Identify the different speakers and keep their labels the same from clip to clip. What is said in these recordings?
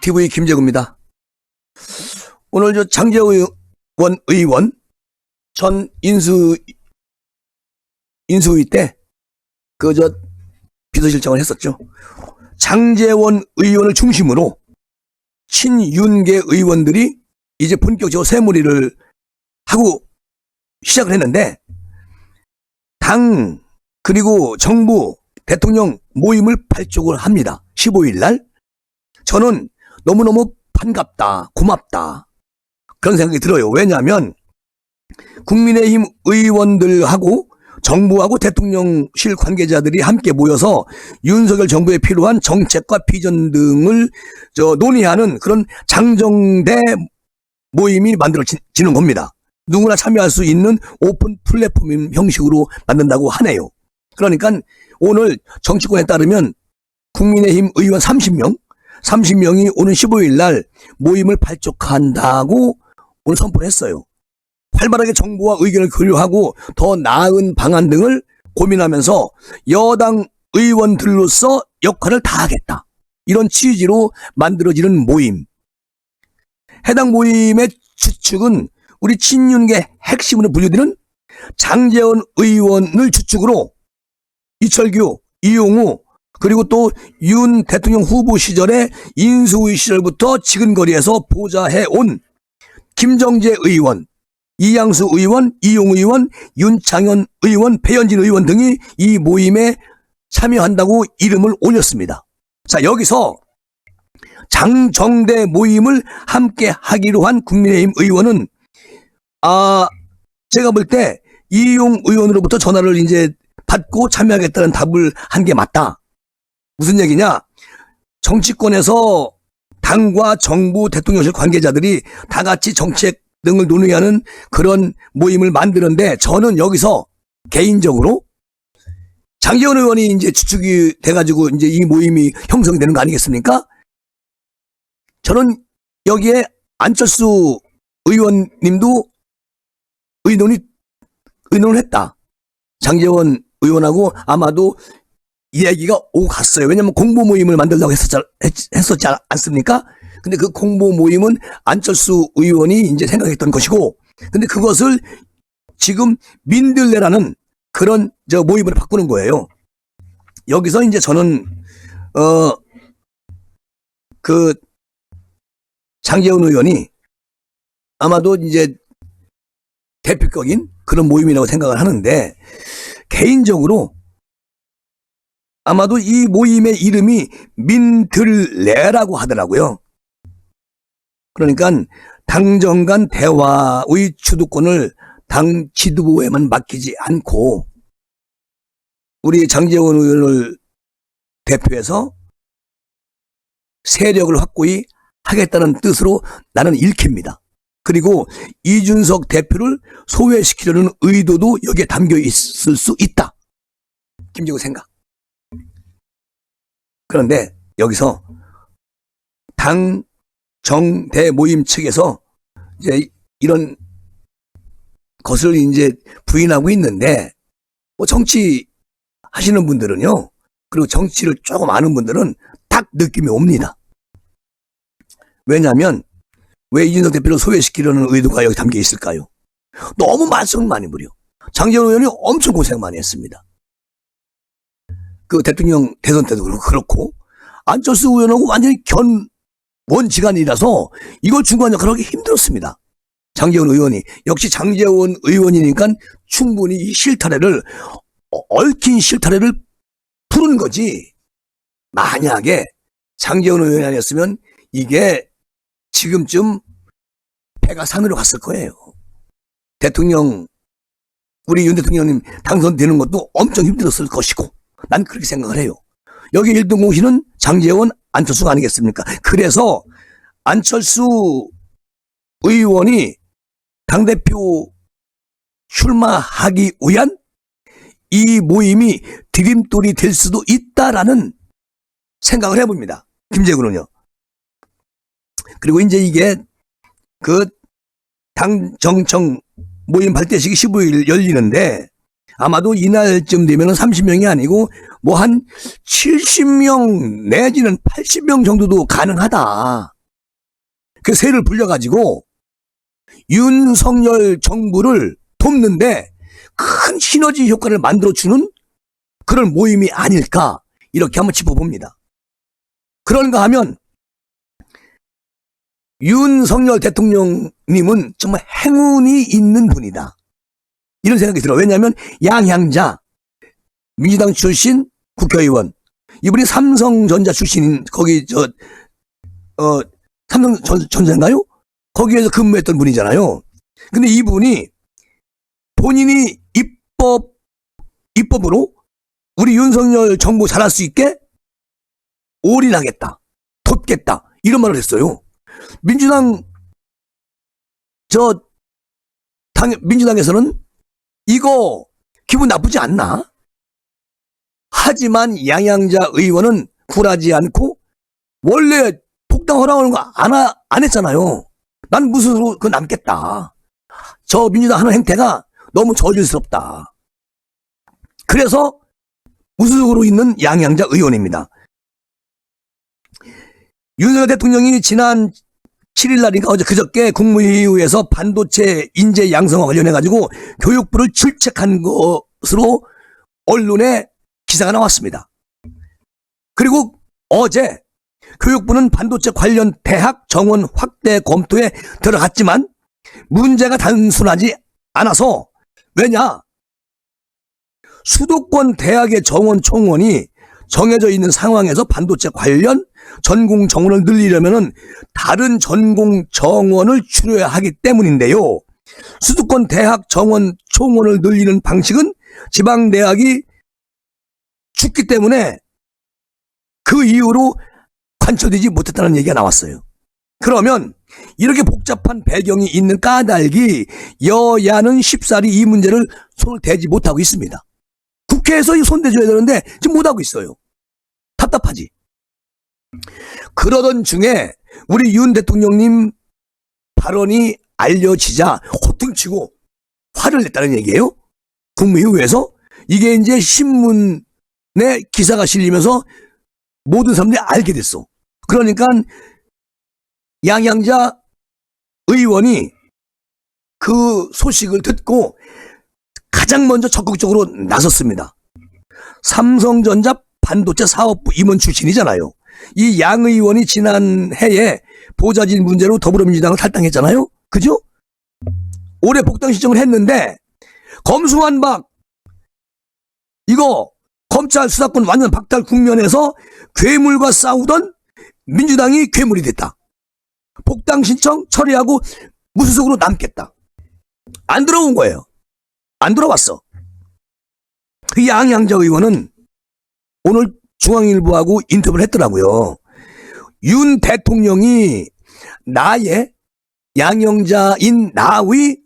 Speaker 1: TV 김재구입니다. 오늘 장제원 의원 전 인수위 때 비서실장을 했었죠. 장제원 의원을 중심으로 친윤계 의원들이 이제 본격적으로 새몰이를 하고 시작을 했는데, 당 그리고 정부 대통령 모임을 발족을 합니다. 15일 날. 저는 너무너무 반갑다, 고맙다, 그런 생각이 들어요. 왜냐하면 국민의힘 의원들하고 정부하고 대통령실 관계자들이 함께 모여서 윤석열 정부에 필요한 정책과 비전 등을 논의하는 그런 장정대 모임이 만들어지는 겁니다. 누구나 참여할 수 있는 오픈 플랫폼 형식으로 만든다고 하네요. 그러니까 오늘 정치권에 따르면 국민의힘 의원 30명이 오는 15일 날 모임을 발족한다고 오늘 선포를 했어요. 활발하게 정부와 의견을 교류하고 더 나은 방안 등을 고민하면서 여당 의원들로서 역할을 다하겠다, 이런 취지로 만들어지는 모임. 해당 모임의 주축은 우리 친윤계 핵심으로 분류되는 장제원 의원을 주축으로 이철규, 이용우, 그리고 또 윤 대통령 후보 시절에 인수위 시절부터 지근거리에서 보좌해온 김정재 의원, 이양수 의원, 이용우 의원, 윤창현 의원, 배현진 의원 등이 이 모임에 참여한다고 이름을 올렸습니다. 자, 여기서 장정대 모임을 함께 하기로 한 국민의힘 의원은 제가 볼 때 이용 의원으로부터 전화를 이제 받고 참여하겠다는 답을 한 게 맞다. 무슨 얘기냐? 정치권에서 당과 정부 대통령실 관계자들이 다 같이 정책 등을 논의하는 그런 모임을 만드는데, 저는 여기서 개인적으로 장제원 의원이 이제 주축이 돼가지고 이제 이 모임이 형성이 되는 거 아니겠습니까? 저는 여기에 안철수 의원님도 의논을 했다. 장제원 의원하고 아마도 이야기가 오고 갔어요. 왜냐면 공보 모임을 만들려고 했었지 않습니까? 근데 그 공보 모임은 안철수 의원이 이제 생각했던 것이고, 근데 그것을 지금 민들레라는 그런 모임으로 바꾸는 거예요. 여기서 이제 저는 장제원 의원이 아마도 이제 대표격인 그런 모임이라고 생각을 하는데, 개인적으로 아마도 이 모임의 이름이 민들레라고 하더라고요. 그러니까 당정 간 대화의 주도권을 당 지도부에만 맡기지 않고 우리 장제원 의원을 대표해서 세력을 확고히 하겠다는 뜻으로 나는 읽힙니다. 그리고 이준석 대표를 소외시키려는 의도도 여기에 담겨 있을 수 있다. 김재구 생각. 그런데 여기서 당 정대 모임 측에서 이제 이런 것을 이제 부인하고 있는데, 정치 하시는 분들은요, 그리고 정치를 조금 아는 분들은 딱 느낌이 옵니다. 왜냐하면 왜 이준석 대표를 소외시키려는 의도가 여기 담겨 있을까요? 너무 말썽을 많이 부려. 장제원 의원이 엄청 고생 많이 했습니다. 그 대통령 대선 때도 그렇고, 안철수 의원하고 완전히 원지간이라서 이걸 중간 역할을 하기 힘들었습니다. 장제원 의원이. 역시 장제원 의원이니까 충분히 이 실타래를, 얽힌 실타래를 푸는 거지. 만약에 장제원 의원이 아니었으면 이게 지금쯤 배가 산으로 갔을 거예요. 우리 윤 대통령님 당선되는 것도 엄청 힘들었을 것이고, 난 그렇게 생각을 해요. 여기 1등 공신은 장제원, 안철수가 아니겠습니까? 그래서 안철수 의원이 당대표 출마하기 위한 이 모임이 디딤돌이 될 수도 있다라는 생각을 해봅니다. 김재구는요. 그리고 이제 이게 당 정청 모임 발대식이 15일 열리는데, 아마도 이날쯤 되면 30명이 아니고 뭐 한 70명 내지는 80명 정도도 가능하다. 그 세를 불려가지고 윤석열 정부를 돕는데 큰 시너지 효과를 만들어주는 그런 모임이 아닐까, 이렇게 한번 짚어봅니다. 그런가 하면 윤석열 대통령님은 정말 행운이 있는 분이다, 이런 생각이 들어요. 왜냐하면 양향자, 민주당 출신 국회의원, 이분이 삼성전자 출신인, 거기 삼성전자인가요? 거기에서 근무했던 분이잖아요. 근데 이분이 본인이 입법으로 우리 윤석열 정부 잘할 수 있게 올인하겠다, 돕겠다, 이런 말을 했어요. 민주당에서는 이거 기분 나쁘지 않나? 하지만 양양자 의원은 굴하지 않고 원래 복당 허락하는 거 안 했잖아요. 난 무슨으로 그거 남겠다. 저 민주당 하는 행태가 너무 저질스럽다. 그래서 무소속으로 있는 양양자 의원입니다. 윤석열 대통령이 지난 7일 날인가 어제 그저께 국무회의에서 반도체 인재 양성과 관련해가지고 교육부를 질책한 것으로 언론에 기사가 나왔습니다. 그리고 어제 교육부는 반도체 관련 대학 정원 확대 검토에 들어갔지만 문제가 단순하지 않아서, 왜냐? 수도권 대학의 정원 총원이 정해져 있는 상황에서 반도체 관련 전공 정원을 늘리려면 다른 전공 정원을 줄여야 하기 때문인데요. 수도권 대학 정원 총원을 늘리는 방식은 지방대학이 죽기 때문에 그 이후로 관철되지 못했다는 얘기가 나왔어요. 그러면 이렇게 복잡한 배경이 있는 까닭이 여야는 쉽사리 이 문제를 손을 대지 못하고 있습니다. 국회에서 손대줘야 되는데 지금 못하고 있어요. 답답하지. 그러던 중에 우리 윤 대통령님 발언이 알려지자 호통치고 화를 냈다는 얘기예요. 국무회의에서 이게 이제 신문에 기사가 실리면서 모든 사람들이 알게 됐어. 그러니까 양양자 의원이 그 소식을 듣고 가장 먼저 적극적으로 나섰습니다. 삼성전자 반도체 사업부 임원 출신이잖아요. 이 양 의원이 지난 해에 보좌진 문제로 더불어민주당을 탈당했잖아요. 그죠? 올해 복당 신청을 했는데 검수완박, 이거 검찰 수사권 완전 박탈 국면에서 괴물과 싸우던 민주당이 괴물이 됐다. 복당 신청 처리하고 무소속으로 남겠다. 안 들어온 거예요. 안 들어왔어. 그 양양자 의원은 오늘 중앙일보하고 인터뷰를 했더라고요. 윤 대통령이 나의, 양양자인 나의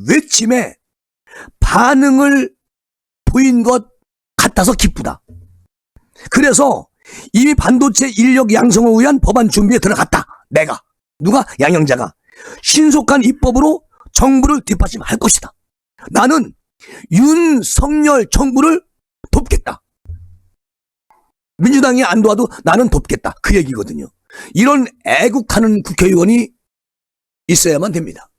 Speaker 1: 외침에 반응을 보인 것 같아서 기쁘다. 그래서 이미 반도체 인력 양성을 위한 법안 준비에 들어갔다. 내가. 누가? 양양자가. 신속한 입법으로 정부를 뒷받침할 것이다. 나는 윤석열 정부를 돕겠다. 민주당이 안 도와도 나는 돕겠다. 그 얘기거든요. 이런 애국하는 국회의원이 있어야만 됩니다.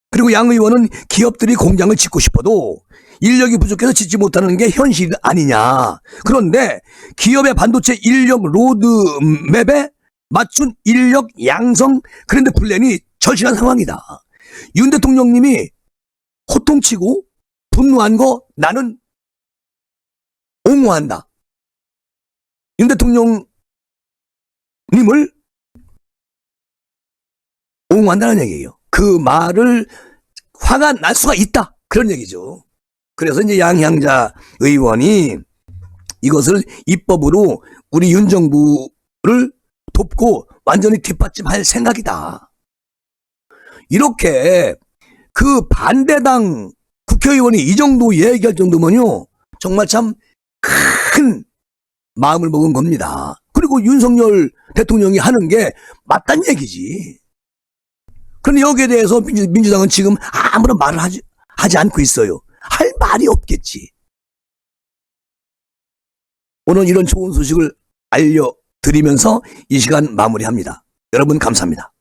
Speaker 1: 그리고 양 의원은 기업들이 공장을 짓고 싶어도 인력이 부족해서 짓지 못하는 게 현실 아니냐. 그런데 기업의 반도체 인력 로드맵에 맞춘 인력 양성 그랜드 플랜이 절실한 상황이다. 윤 대통령님이 호통치고 분노한 거 나는 옹호한다. 윤 대통령님을 옹호한다는 얘기예요. 그 말을 화가 날 수가 있다. 그런 얘기죠. 그래서 이제 양향자 의원이 이것을 입법으로 우리 윤 정부를 돕고 완전히 뒷받침할 생각이다. 이렇게 그 반대당 국회의원이 이 정도 얘기할 정도면요, 정말 참 큰 마음을 먹은 겁니다. 그리고 윤석열 대통령이 하는 게 맞다는 얘기지. 그런데 여기에 대해서 민주당은 지금 아무런 말을 하지 않고 있어요. 할 말이 없겠지. 오늘 이런 좋은 소식을 알려드리면서 이 시간 마무리합니다. 여러분 감사합니다.